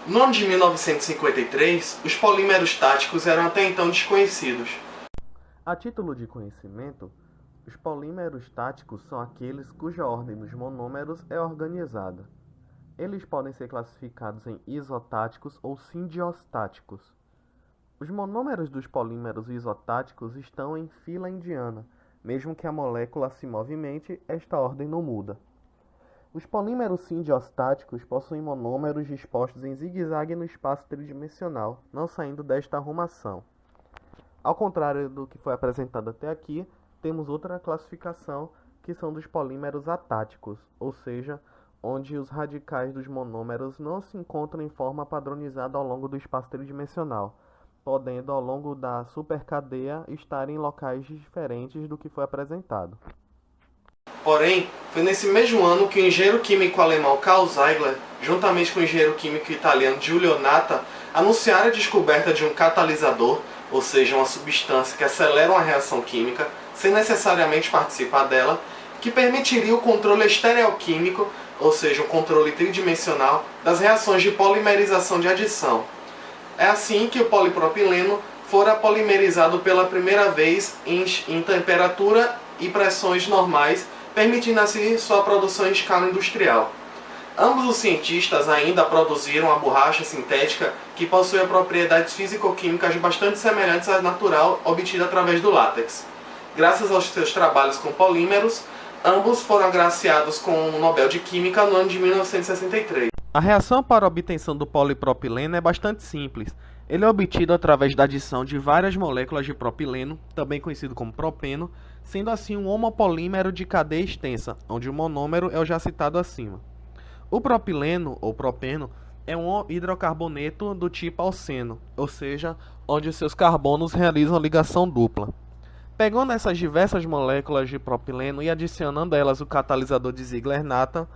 No ano de 1953, os polímeros táticos eram até então desconhecidos. A título de conhecimento, os polímeros táticos são aqueles cuja ordem dos monômeros é organizada. Eles podem ser classificados em isotáticos ou sindiostáticos. Os monômeros dos polímeros isotáticos estão em fila indiana. Mesmo que a molécula se movimente, esta ordem não muda. Os polímeros sindiostáticos possuem monômeros dispostos em zigue-zague no espaço tridimensional, não saindo desta arrumação. Ao contrário do que foi apresentado até aqui, temos outra classificação que são dos polímeros atáticos, ou seja, onde os radicais dos monômeros não se encontram em forma padronizada ao longo do espaço tridimensional, podendo ao longo da supercadeia estar em locais diferentes do que foi apresentado. Porém, foi nesse mesmo ano que o engenheiro químico alemão Carl Ziegler, juntamente com o engenheiro químico italiano Giulio Natta, anunciaram a descoberta de um catalisador, ou seja, uma substância que acelera uma reação química, sem necessariamente participar dela, que permitiria o controle estereoquímico, ou seja, o controle tridimensional, das reações de polimerização de adição. É assim que o polipropileno fora polimerizado pela primeira vez em temperatura e pressões normais, permitindo assim sua produção em escala industrial. Ambos os cientistas ainda produziram a borracha sintética que possui propriedades físico-químicas bastante semelhantes à natural obtida através do látex. Graças aos seus trabalhos com polímeros, ambos foram agraciados com o Nobel de Química no ano de 1963. A reação para a obtenção do polipropileno é bastante simples. Ele é obtido através da adição de várias moléculas de propileno, também conhecido como propeno, sendo assim um homopolímero de cadeia extensa, onde o monômero é o já citado acima. O propileno, ou propeno, é um hidrocarboneto do tipo alceno, ou seja, onde seus carbonos realizam ligação dupla. Pegando essas diversas moléculas de propileno e adicionando a elas o catalisador de Ziegler-Natta,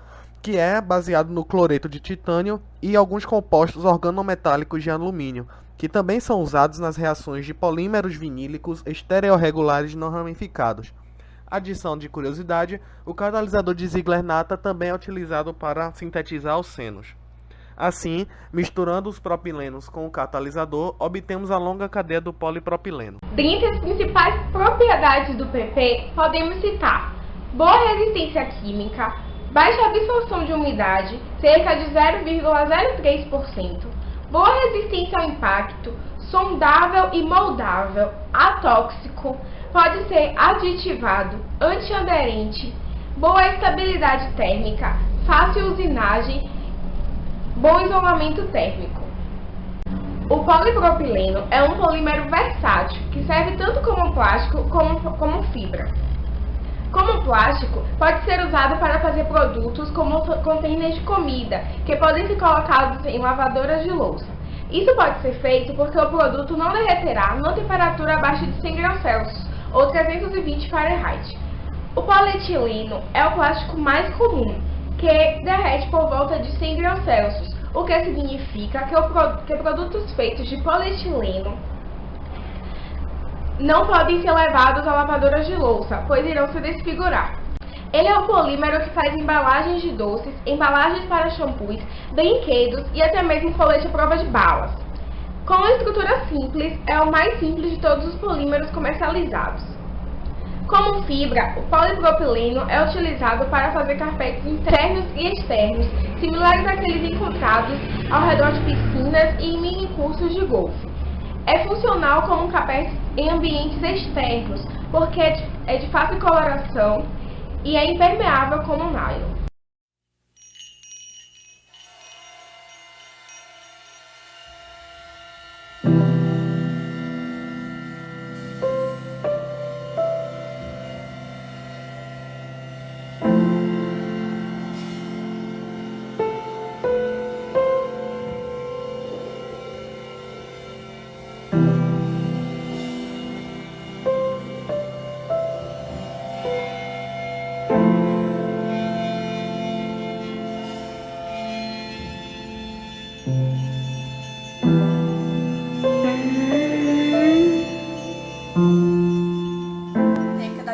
que é baseado no cloreto de titânio e alguns compostos organometálicos de alumínio, que também são usados nas reações de polímeros vinílicos estereorregulares não ramificados. Adição de curiosidade, o catalisador de Ziegler-Natta também é utilizado para sintetizar alcenos. Assim, misturando os propilenos com o catalisador, obtemos a longa cadeia do polipropileno. Dentre as principais propriedades do PP, podemos citar boa resistência química, baixa absorção de umidade, cerca de 0,03%, boa resistência ao impacto, sondável e moldável, atóxico, pode ser aditivado, antiaderente, boa estabilidade térmica, fácil usinagem, bom isolamento térmico. O polipropileno é um polímero versátil que serve tanto como plástico como fibra. Como plástico, pode ser usado para fazer produtos como containers de comida, que podem ser colocados em lavadoras de louça. Isso pode ser feito porque o produto não derreterá numa temperatura abaixo de 100 graus Celsius, ou 320 Fahrenheit. O polietileno é o plástico mais comum, que derrete por volta de 100 graus Celsius, o que significa que produtos feitos de polietileno não podem ser levados a lavadoras de louça, pois irão se desfigurar. Ele é o polímero que faz embalagens de doces, embalagens para shampoos, brinquedos e até mesmo colete à prova de balas. Com uma estrutura simples, é o mais simples de todos os polímeros comercializados. Como fibra, o polipropileno é utilizado para fazer carpetes internos e externos, similares àqueles encontrados ao redor de piscinas e em mini cursos de golfe. É funcional como carpete em ambientes externos, porque é de fácil coloração e é impermeável como nylon.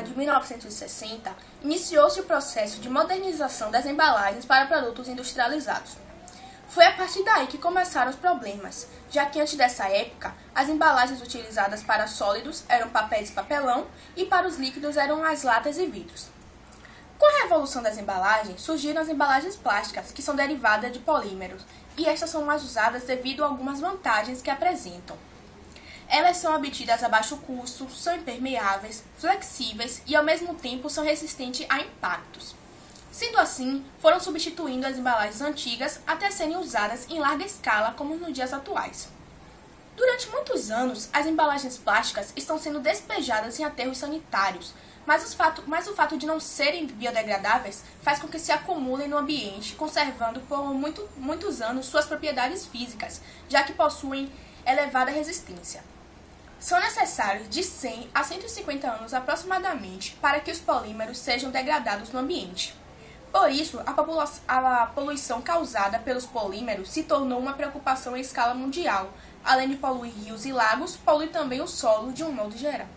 De 1960, iniciou-se o processo de modernização das embalagens para produtos industrializados. Foi a partir daí que começaram os problemas, já que antes dessa época, as embalagens utilizadas para sólidos eram papéis e papelão e para os líquidos eram as latas e vidros. Com a revolução das embalagens, surgiram as embalagens plásticas, que são derivadas de polímeros, e estas são mais usadas devido a algumas vantagens que apresentam. Elas são obtidas a baixo custo, são impermeáveis, flexíveis e ao mesmo tempo são resistentes a impactos. Sendo assim, foram substituindo as embalagens antigas até serem usadas em larga escala como nos dias atuais. Durante muitos anos, as embalagens plásticas estão sendo despejadas em aterros sanitários, mas o fato de não serem biodegradáveis faz com que se acumulem no ambiente, conservando por muitos anos suas propriedades físicas, já que possuem elevada resistência. São necessários de 100 a 150 anos aproximadamente para que os polímeros sejam degradados no ambiente. Por isso, a poluição causada pelos polímeros se tornou uma preocupação em escala mundial. Além de poluir rios e lagos, polui também o solo de um modo geral.